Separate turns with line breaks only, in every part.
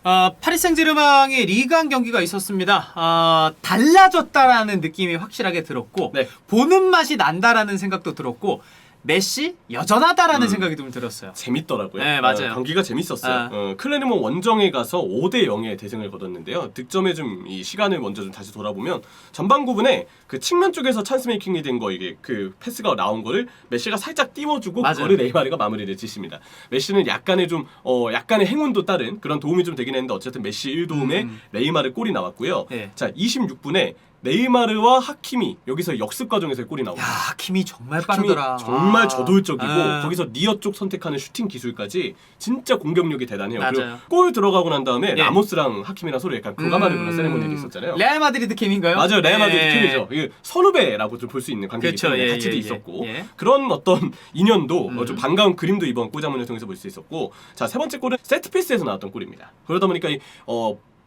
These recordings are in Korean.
파리 생제르맹의 리그한 경기가 있었습니다. 달라졌다라는 느낌이 확실하게 들었고
네.
보는 맛이 난다라는 생각도 들었고 메시 여전하다라는 생각이 좀 들었어요.
재밌더라고요.
네, 맞아요.
경기가 재밌었어요. 클레르몬 원정에 가서 5대 0의 대승을 거뒀는데요. 득점에 좀 이 시간을 먼저 좀 다시 돌아보면 전반 부분에 그 측면 쪽에서 찬스 메이킹이 된 거 이게 그 패스가 나온 거를 메시가 살짝 띄워주고
맞아요.
그거를 네이마르가 마무리를 짓습니다. 메시는 약간의 좀 약간의 행운도 따른 그런 도움이 좀 되긴 했는데 어쨌든 메시 1도움에 네이마르 골이 나왔고요.
네.
자 26분에 네이마르와 하키미 여기서 역습 과정에서 골이 나옵니다.
야, 하킴이 정말
하키미
빠르더라.
정말 저돌적이고
아.
거기서 니어 쪽 선택하는 슈팅 기술까지 진짜 공격력이 대단해요.
맞아요.
그리고 골 들어가고 난 다음에
예.
라모스랑 하키미랑 서로 약간 교감하는 그런 세레모니가 있었잖아요.
레알 마드리드 캠인가요?
맞아요. 레알 마드리드
예.
팀이죠. 이게 선후배라고 좀 볼 수 있는 관계이기
그렇죠.
때문에
예,
같이도
예,
있었고
예.
그런 어떤 인연도 좀 반가운 그림도 이번 골장면을 통해서 볼 수 있었고 자, 세 번째 골은 세트피스에서 나왔던 골입니다. 그러다 보니까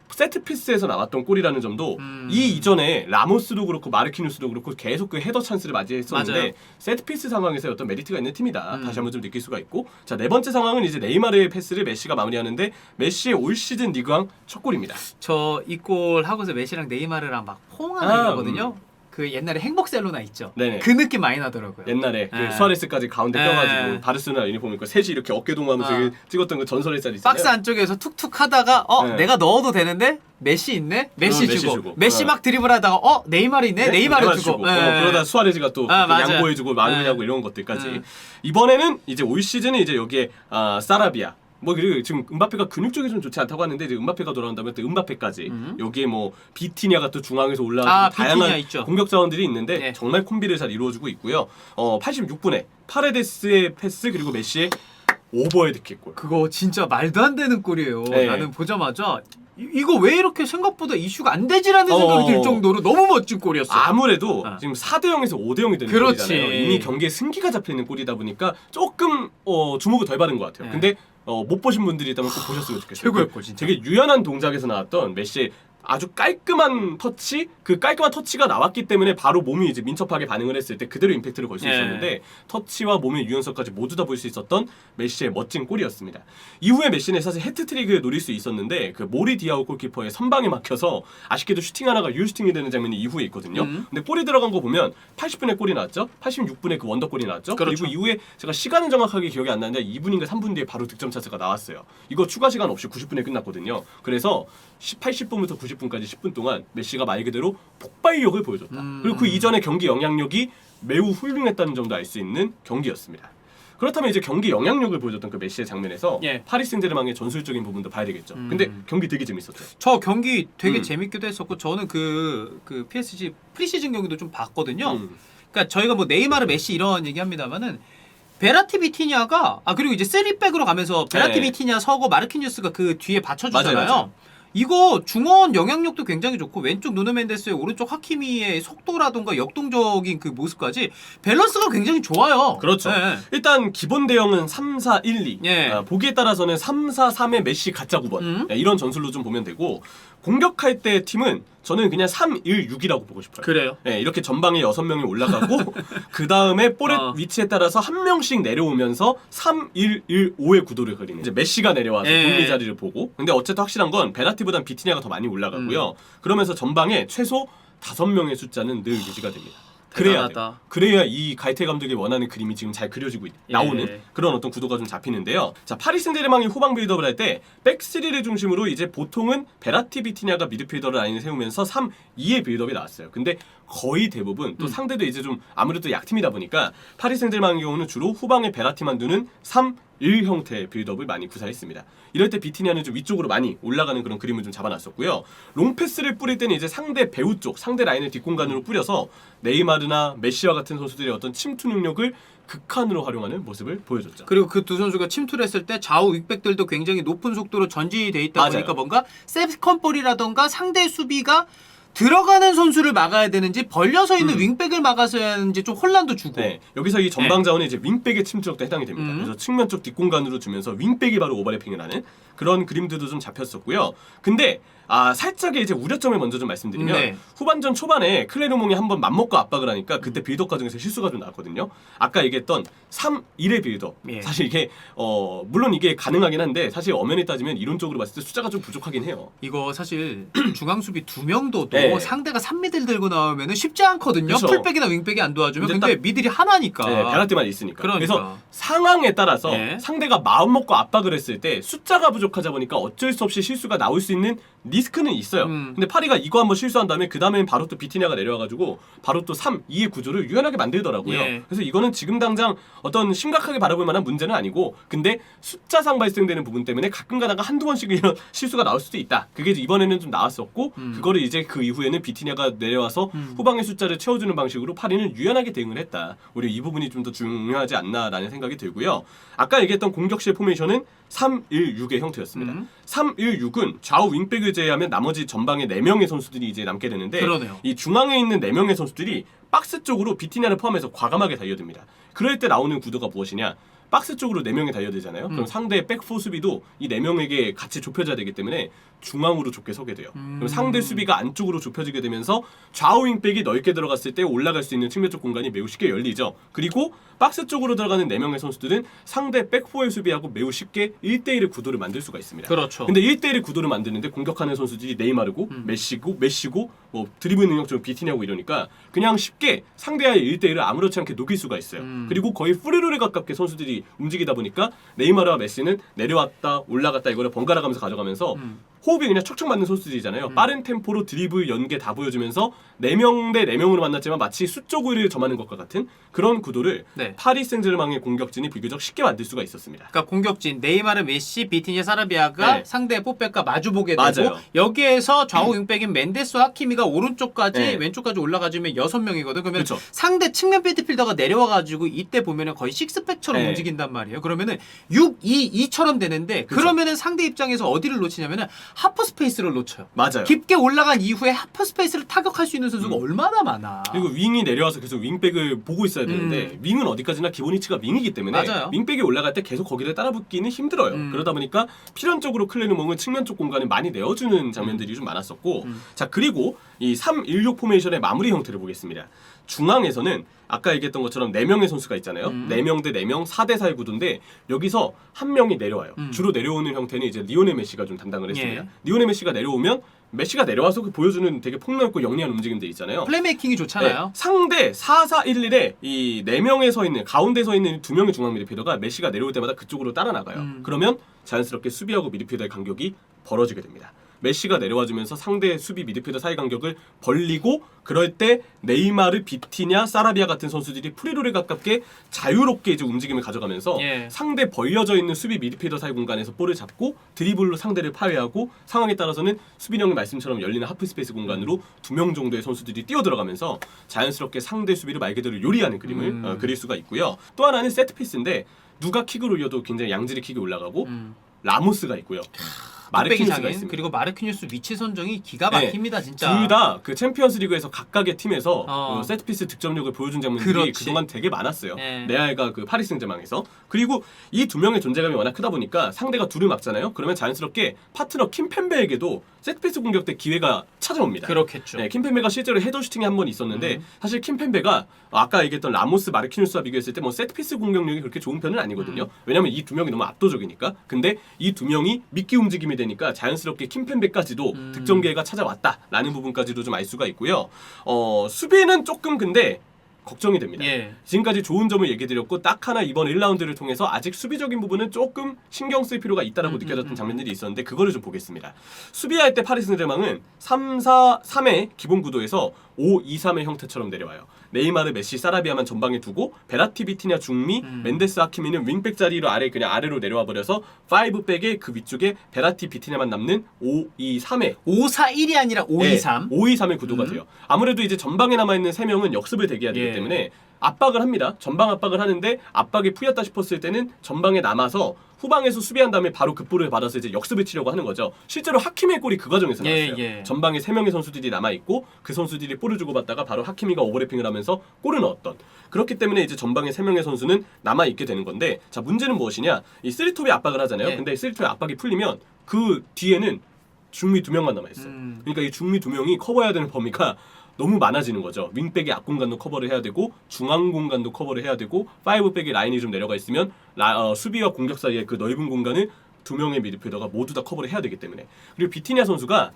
세트피스에서 나왔던 골이라는 점도 이 이전에 라모스도 그렇고 마르키뉴스도 그렇고 계속 그 헤더 찬스를 맞이했었는데
맞아요.
세트피스 상황에서 어떤 메리트가 있는 팀이다. 다시 한번 좀 느낄 수가 있고 자, 네 번째 상황은 이제 네이마르의 패스를 메시가 마무리하는데 메시의 올 시즌 리그왕 첫 골입니다.
저 이 골 하고서 메시랑 네이마르랑 막 포옹하는 거거든요. 그 옛날에 행복셀로나 있죠.
네네.
그 느낌 많이 나더라고요.
옛날에
네.
그 수아레스까지 가운데
네.
껴가지고 바르셀로나 유니폼 입고 셋이 이렇게 어깨 동무하면서 찍었던 그 전설의 짤 있잖아요.
박스 안쪽에서 툭툭 하다가
네.
내가 넣어도 되는데 메시 있네? 메시
메시
주고.
주고.
메시 막 드리블하다가 네이마르 있네? 네이마르 주고.
그러다 수아레즈가 또
맞아요.
양보해주고 마무리하고 이런 것들까지. 이번에는 이제 올 시즌은 이제 여기에 사라비아 그리고 지금 음바페가 근육 쪽이 좀 좋지 않다고 하는데 이제 음바페가 돌아온다면 또 음바페까지 여기에 비티냐가 또 중앙에서 올라와서 다양한
있죠.
공격 자원들이 있는데
네.
정말 콤비를 잘 이루어주고 있고요. 86분에 파레데스의 패스 그리고 메시의 오버헤드 킥골.
그거 진짜 말도 안 되는 골이에요.
네.
나는 보자마자 이거 왜 이렇게 생각보다 이슈가 안 되지라는 생각이 들 정도로 너무 멋진 골이었어요.
아무래도 지금 4대 0에서 5대 0이 되는
그렇지.
골이잖아요. 이미 경기에 승기가 잡혀있는 골이다 보니까 조금 주목을 덜 받은 것 같아요.
네.
근데 못 보신 분들이 있다면 꼭 보셨으면 좋겠어요.
최고의 골, 진짜.
되게 유연한 동작에서 나왔던 메시의 아주 깔끔한 터치, 그 깔끔한 터치가 나왔기 때문에 바로 몸이 이제 민첩하게 반응을 했을 때 그대로 임팩트를 걸 수 있었는데 터치와 몸의 유연성까지 모두 다 볼 수 있었던 메시의 멋진 골이었습니다. 이후에 메시는 사실 해트트릭을 노릴 수 있었는데 그 모리 디아우 골키퍼의 선방에 막혀서 아쉽게도 슈팅 하나가 유슈팅이 되는 장면이 이후에 있거든요. 근데 골이 들어간 거 보면 80분에 골이 나왔죠. 86분에 그 원더골이 나왔죠.
그렇죠.
그리고 이후에 제가 시간은 정확하게 기억이 안 나는데 2분인가 3분 뒤에 바로 득점 찬스가 나왔어요. 이거 추가 시간 없이 90분에 끝났거든요. 그래서 80분부터 90분까지 10분 동안 메시가 말 그대로 폭발력을 보여줬다. 그리고 그 이전의 경기 영향력이 매우 훌륭했다는 점도 알 수 있는 경기였습니다. 그렇다면 이제 경기 영향력을 보여줬던 그 메시의 장면에서 파리 생제르맹의 전술적인 부분도 봐야 되겠죠. 근데 경기 되게 재밌었죠.
저 경기 되게 재밌기도 했었고 저는 그 PSG 프리시즌 경기도 좀 봤거든요. 그러니까 저희가 네이마르, 메시 이런 얘기합니다만은 베라티 비티냐가 그리고 이제 3백으로 가면서 베라티 비티냐 서고 마르키뉴스가 그 뒤에 받쳐주잖아요.
맞아요.
이거 중원 영향력도 굉장히 좋고 왼쪽 누누 멘데스의 오른쪽 하키미의 속도라던가 역동적인 그 모습까지 밸런스가 굉장히 좋아요.
그렇죠.
네.
일단 기본 대형은 3-4-1-2 보기에 따라서는 3-4-3의 메시 가짜 9번 이런 전술로 좀 보면 되고 공격할 때 팀은 저는 그냥 3-1-6이라고 보고 싶어요.
그래요?
네, 이렇게 전방에 6명이 올라가고 그 다음에 볼의 위치에 따라서 한 명씩 내려오면서 3-1-1-5의 구도를 그리는 이제 메시가 내려와서 공리 자리를 보고 근데 어쨌든 확실한 건 베라티보단 비티냐가 더 많이 올라가고요. 그러면서 전방에 최소 5명의 숫자는 늘 유지가 됩니다. 그래야 돼요. 그래야 이 가이테 감독이 원하는 그림이 지금 잘 그려지고 나오는 그런 어떤 구도가 좀 잡히는데요. 자, 파리 생제르맹이 후방 빌드업을 할 때 백3를 중심으로 이제 보통은 베라티 비티냐가 미드필더를 라인을 세우면서 3-2의 빌드업이 나왔어요. 근데 거의 대부분 또 상대도 이제 좀 아무래도 약팀이다 보니까 파리 생제르맹의 경우는 주로 후방에 베라티만 두는 3-1 형태의 빌드업을 많이 구사했습니다. 이럴 때 비티냐는 좀 위쪽으로 많이 올라가는 그런 그림을 좀 잡아놨었고요. 롱패스를 뿌릴 때는 이제 상대 배우 쪽, 상대 라인을 뒷공간으로 뿌려서 네이마르나 메시와 같은 선수들의 어떤 침투 능력을 극한으로 활용하는 모습을 보여줬죠.
그리고 그 두 선수가 침투를 했을 때 좌우 윙백들도 굉장히 높은 속도로 전진이 돼 있다
맞아요.
보니까 뭔가 세컨볼이라던가 상대 수비가 들어가는 선수를 막아야 되는지 벌려서 있는 윙백을 막아서야 하는지 좀 혼란도 주고.
네, 여기서 이 전방 자원이 이제 윙백의 침투력도 해당이 됩니다. 그래서 측면 쪽 뒷공간으로 주면서 윙백이 바로 오버래핑을 하는 그런 그림들도 좀 잡혔었고요. 근데 살짝의 이제 우려점을 먼저 좀 말씀드리면
네.
후반전 초반에 클레르몽이 한번 맘먹고 압박을 하니까 그때 빌드업 과정에서 실수가 좀 나왔거든요. 아까 얘기했던 3-1의 빌드업.
예.
사실 이게 물론 이게 가능하긴 한데 사실 엄연히 따지면 이론적으로 봤을 때 숫자가 좀 부족하긴 해요.
이거 사실 중앙 수비 2명도
네.
상대가 3미들 들고 나오면 쉽지 않거든요.
그쵸.
풀백이나 윙백이 안 도와주면.
근데
근데 미들이 하나니까.
네, 베라티만 있으니까.
그러니까.
그래서 상황에 따라서
네.
상대가 마음먹고 압박을 했을 때 숫자가 부족하다 보니까 어쩔 수 없이 실수가 나올 수 있는 리스크는 있어요. 근데 파리가 이거 한번 실수한 다음에 그 다음엔 바로 또 비티냐가 내려와가지고 바로 또 3-2의 구조를 유연하게 만들더라고요.
예.
그래서 이거는 지금 당장 어떤 심각하게 바라볼 만한 문제는 아니고 근데 숫자상 발생되는 부분 때문에 가끔 가다가 한두 번씩 이런 실수가 나올 수도 있다. 그게 이번에는 좀 나왔었고 그거를 이제 그 이후에는 비티냐가 내려와서 후방의 숫자를 채워주는 방식으로 파리는 유연하게 대응을 했다. 오히려 이 부분이 좀 더 중요하지 않나라는 생각이 들고요. 아까 얘기했던 공격실 포메이션은 3-1-6의 형태였습니다. 3-1-6은 좌우 윙백을 제외하면 나머지 전방에 4명의 선수들이 이제 남게 되는데
그러네요.
이 중앙에 있는 4명의 선수들이 박스 쪽으로 비티냐를 포함해서 과감하게 달려듭니다. 그럴 때 나오는 구도가 무엇이냐? 박스 쪽으로 4명이 달려들잖아요. 그럼 상대의 백포 수비도 이 4명에게 같이 좁혀져야 되기 때문에 중앙으로 좁게 서게 돼요. 그럼 상대 수비가 안쪽으로 좁혀지게 되면서 좌우 윙백이 넓게 들어갔을 때 올라갈 수 있는 측면 쪽 공간이 매우 쉽게 열리죠. 그리고 박스 쪽으로 들어가는 4명의 선수들은 상대 백포의 수비하고 매우 쉽게 1대1의 구도를 만들 수가 있습니다.
그렇죠.
근데 1대1의 구도를 만드는데 공격하는 선수들이 네이마르고 메시고 뭐 드리블 능력 좀 비티냐고 이러니까 그냥 쉽게 상대와의 1대1을 아무렇지 않게 녹일 수가 있어요. 그리고 거의 프리롤에 가깝게 선수들이 움직이다 보니까 네이마르와 메시는 내려왔다 올라갔다 이거를 번갈아 가면서 가져가면서 호흡이 그냥 척척 맞는 선수들이잖아요. 빠른 템포로 드리블 연계 다 보여주면서 4명 대 4명으로 만났지만 마치 수적을 점하는 것과 같은 그런 구도를
네.
파리 생제르맹의 공격진이 비교적 쉽게 만들 수가 있었습니다.
그러니까 공격진 네이마르, 메시, 비티냐, 사라비아가
네.
상대의 뽀백과 마주보게 되고
맞아요.
여기에서 좌우 윙백인 멘데스와 하키미가 오른쪽까지
네.
왼쪽까지 올라가주면 6명이거든. 그러면
그쵸.
상대 측면 미드필더가 내려와가지고 이때 보면은 거의 식스팩처럼
네.
움직인단 말이에요. 그러면은 6-2-2처럼 되는데
그쵸.
그러면은 상대 입장에서 어디를 놓치냐면은 하프 스페이스를 놓쳐요.
맞아요.
깊게 올라간 이후에 하프 스페이스를 타격할 수 있는 선수가 얼마나 많아.
그리고 윙이 내려와서 계속 윙백을 보고 있어야 되는데 윙은 어디까지나 기본 위치가 윙이기 때문에
맞아요.
윙백이 올라갈 때 계속 거기를 따라붙기는 힘들어요. 그러다 보니까 필연적으로 클레르몽은 측면 쪽 공간을 많이 내어주는 장면들이 좀 많았었고 자 그리고 이 3-1-6 포메이션의 마무리 형태를 보겠습니다. 중앙에서는 아까 얘기했던 것처럼 4명의 선수가 있잖아요. 4명 대 4명 4대4의 구도인데 여기서 한 명이 내려와요. 주로 내려오는 형태는 이제 리오넬 메시가 좀 담당을 했습니다.
예.
리오넬 메시가 내려오면 메시가 내려와서 그 보여주는 되게 폭넓고 영리한 움직임들 있잖아요.
플레이메이킹이 좋잖아요.
네, 상대 4-4-1-1에 이 4명에 서 있는 가운데 서 있는 2명의 중앙 미드필더가 메시가 내려올 때마다 그쪽으로 따라 나가요. 그러면 자연스럽게 수비하고 미드필더의 간격이 벌어지게 됩니다. 메시가 내려와주면서 상대 수비 미드필더 사이 간격을 벌리고 그럴 때 네이마르, 비티냐, 사라비아 같은 선수들이 프리롤에 가깝게 자유롭게 이제 움직임을 가져가면서
예.
상대 벌려져 있는 수비 미드필더 사이 공간에서 볼을 잡고 드리블로 상대를 파괴하고 상황에 따라서는 수빈형의 말씀처럼 열리는 하프 스페이스 공간으로 2명 정도의 선수들이 뛰어들어가면서 자연스럽게 상대 수비를 말 그대로 요리하는 그림을 그릴 수가 있고요. 또 하나는 세트피스인데 누가 킥을 올려도 굉장히 양질의 킥이 올라가고 라모스가 있고요. 마르키뉴스가 있습니다.
그리고 마르키뉴스 위치 선정이 기가 막힙니다. 진짜.
둘 다 그 챔피언스 리그에서 각각의 팀에서
어.
세트피스 득점력을 보여준 장면들이
그렇지.
그동안 되게 많았어요.
네.
레알과 그 파리 생제맹에서. 그리고 이 2명의 존재감이 워낙 크다 보니까 상대가 둘을 막잖아요. 그러면 자연스럽게 파트너 킴펜베에게도 세트피스 공격 때 기회가 찾아옵니다.
그렇겠죠.
네, 킴펜베가 실제로 헤더 슈팅이 한 번 있었는데 사실 킴펜베가 아까 얘기했던 라모스, 마르키뉴스와 비교했을 때 뭐 세트피스 공격력이 그렇게 좋은 편은 아니거든요. 왜냐면 이 2명이 너무 압도적이니까. 근데 이 2명이 미끼 움직임이 되니까 자연스럽게 킴펜베까지도 득점 기회가 찾아왔다라는 부분까지도 좀 알 수가 있고요. 수비는 조금 근데 걱정이 됩니다.
예.
지금까지 좋은 점을 얘기드렸고 딱 하나 이번 1라운드를 통해서 아직 수비적인 부분은 조금 신경 쓸 필요가 있다라고 느껴졌던 장면들이 있었는데 그거를 좀 보겠습니다. 수비할 때 파리 생제르맹은 3-4-3의 기본 구도에서 5-2-3의 형태처럼 내려와요. 네이마르, 메시, 사라비아만 전방에 두고 베라티, 비티냐, 중미, 멘데스, 하키미는 윙백 자리로 그냥 아래로 내려와 버려서 5백의 그 위쪽에 베라티, 비티냐만 남는 5-2-3의
5-4-1이 아니라 5-2-3.
5-2-3의 구도가 돼요. 아무래도 이제 전방에 남아있는 3명은 역습을 대기해야 되기
예.
때문에 압박을 합니다. 전방 압박을 하는데 압박이 풀렸다 싶었을 때는 전방에 남아서 후방에서 수비한 다음에 바로 급볼을 받아서 이제 역습을 치려고 하는 거죠. 실제로 하키미의 골이 그 과정에서 나왔어요. 전방에 3명의 선수들이 남아 있고 그 선수들이 볼을 주고 받다가 바로 하키미가 오버래핑을 하면서 골을 넣었던. 그렇기 때문에 이제 전방에 3명의 선수는 남아 있게 되는 건데, 자 문제는 무엇이냐? 이 3톱이 압박을 하잖아요. 근데 3톱의 압박이 풀리면 그 뒤에는 중미 2명만 남아 있어요. 그러니까 이 중미 2명이 커버해야 되는 범위가 너무 많아지는 거죠. 윙백의 앞 공간도 커버를 해야 되고 중앙 공간도 커버를 해야 되고 5백의 라인이 좀 내려가 있으면 수비와 공격 사이의 그 넓은 공간을 2명의 미드필더가 모두 다 커버를 해야 되기 때문에. 그리고 비티냐 선수가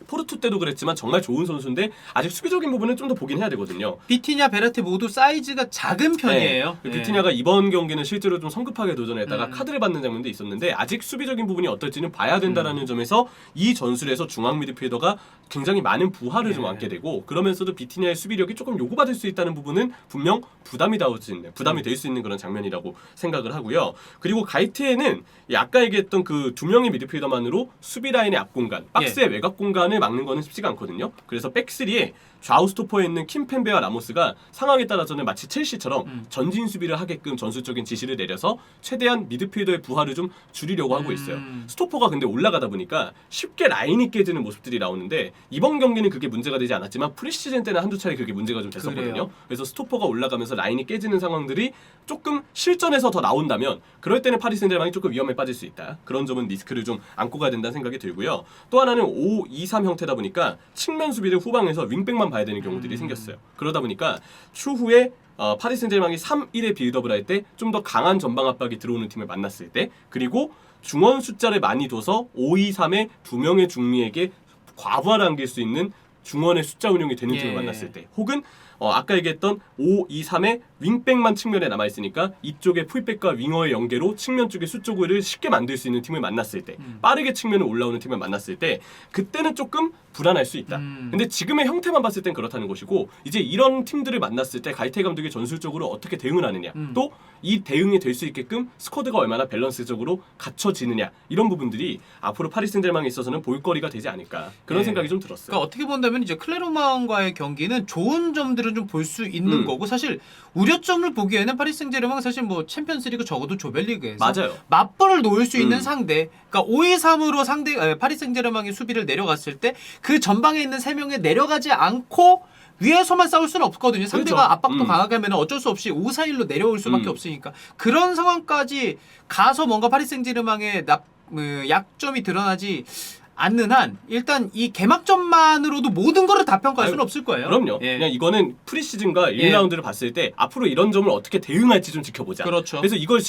포르투 때도 그랬지만 정말 좋은 선수인데 아직 수비적인 부분은 좀 더 보긴 해야 되거든요.
비티냐, 베라티 모두 사이즈가 작은 편이에요.
네. 비티냐가 이번 경기는 실제로 좀 성급하게 도전했다가 카드를 받는 장면도 있었는데 아직 수비적인 부분이 어떨지는 봐야 된다라는 점에서 이 전술에서 중앙 미드필더가 굉장히 많은 부하를 좀 안게 되고, 그러면서도 비티냐의 수비력이 조금 요구받을 수 있다는 부분은 분명 부담이 될 수 있는 그런 장면이라고 생각을 하고요. 그리고 가이트에는 아까 얘기했던 그 2명의 미드필더만으로 수비 라인의 앞 공간, 박스의 외곽 공간을 막는 거는 쉽지가 않거든요. 그래서 백스리에 좌우 스토퍼에 있는 킴펜베와 라모스가 상황에 따라서는 마치 첼시처럼 전진 수비를 하게끔 전술적인 지시를 내려서 최대한 미드필더의 부하를 좀 줄이려고 하고 있어요. 스토퍼가 근데 올라가다 보니까 쉽게 라인이 깨지는 모습들이 나오는데 이번 경기는 그게 문제가 되지 않았지만 프리시즌 때는 한두 차례 그게 문제가 좀 됐었거든요.
그래요?
그래서 스토퍼가 올라가면서 라인이 깨지는 상황들이 조금 실전에서 더 나온다면 그럴 때는 파리 생제르맹이 조금 위험에 빠질 수 있다. 그런 점은 리스크를 좀 안고 가야 된다는 생각이 들고요. 또 하나는 5-2-3 형태다 보니까 측면 수비를 후방에서 윙백만 봐야 되는 경우들이 생겼어요. 그러다 보니까 추후에 파리 생제르맹이 3-1의 빌드업을 할 때 좀 더 강한 전방 압박이 들어오는 팀을 만났을 때, 그리고 중원 숫자를 많이 둬서 5-2-3의 2명의 중미에게 과부하를 안길 수 있는 중원의 숫자 운용이 되는 팀을 만났을 때, 혹은 아까 얘기했던 5-2-3의 윙백만 측면에 남아있으니까 이쪽의 풀백과 윙어의 연계로 측면 쪽의 수적을 쉽게 만들 수 있는 팀을 만났을 때, 빠르게 측면에 올라오는 팀을 만났을 때 그때는 조금 불안할 수 있다. 근데 지금의 형태만 봤을 땐 그렇다는 것이고, 이제 이런 팀들을 만났을 때 가이테 감독이 전술적으로 어떻게 대응을 하느냐, 또 이 대응이 될 수 있게끔 스쿼드가 얼마나 밸런스적으로 갖춰지느냐, 이런 부분들이 앞으로 파리 생제르맹에 있어서는 볼거리가 되지 않을까, 그런 생각이 좀 들었어요.
그러니까 어떻게 본다면 이제 클레르망과의 경기는 좋은 점들은 좀 볼 수 있는 거고, 사실 우려점을 보기에는 파리 생제르맹은 사실 뭐 챔피언스리그 적어도 조별리그에서
맞아요.
맞벌을 놓을 수 있는 상대, 그러니까 5-2-3으로 파리 생제르맹이 수비를 내려갔을 때 그 전방에 있는 3명이 내려가지 않고 위에서만 싸울 수는 없거든요. 상대가
그렇죠.
압박도 강하게 하면 어쩔 수 없이 5-4-1로 내려올 수밖에 없으니까, 그런 상황까지 가서 뭔가 파리 생제르맹의 약점이 드러나지 않는 한 일단 이 개막전만으로도 모든 거를 다 평가할 수는 없을 거예요.
그럼요. 그냥 이거는 프리시즌과 1라운드를 봤을 때 앞으로 이런 점을 어떻게 대응할지 좀 지켜보자.
그렇죠.
그래서 이걸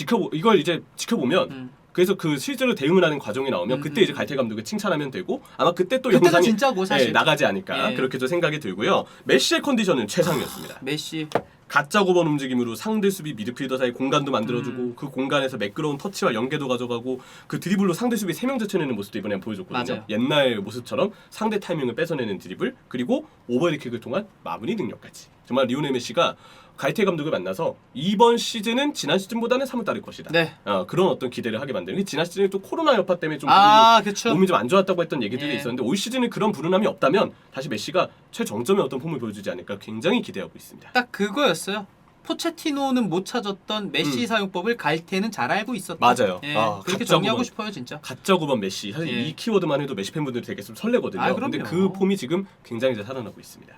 이제 지켜보면 그래서 그 실제로 대응을 하는 과정이 나오면 그때 이제 갈테 감독을 칭찬하면 되고, 아마 그때 또
그때가
영상이
진짜고 사실
나가지 않을까, 그렇게 좀 생각이 들고요. 메시의 컨디션은 최상이었습니다.
메시
가짜 9번 움직임으로 상대 수비 미드필더 사이 공간도 만들어주고 그 공간에서 매끄러운 터치와 연계도 가져가고 그 드리블로 상대 수비 3명 제쳐내는 모습도 이번에 보여줬거든요.
맞아요.
옛날 모습처럼 상대 타이밍을 뺏어내는 드리블, 그리고 오버헤드킥을 통한 마무리 능력까지. 정말 리오넬 메시가 가이테 감독을 만나서 이번 시즌은 지난 시즌보다는 사뭇다를 것이다.
네.
그런 어떤 기대를 하게 만드는. 지난 시즌에 또 코로나 여파 때문에 좀
그쵸.
몸이 좀 안 좋았다고 했던 얘기들이 있었는데 올 시즌은 그런 불운함이 없다면 다시 메시가 최정점의 어떤 폼을 보여주지 않을까 굉장히 기대하고 있습니다.
딱 그거였어요. 포체티노는 못 찾았던 메시 사용법을 갈테는 잘 알고 있었다.
맞아요.
그렇게 정리하고 싶어요, 진짜.
가짜 9번 메시. 사실 이 키워드만 해도 메시 팬분들이 되게 좀 설레거든요. 근데 그 폼이 지금 굉장히 잘 살아나고 있습니다.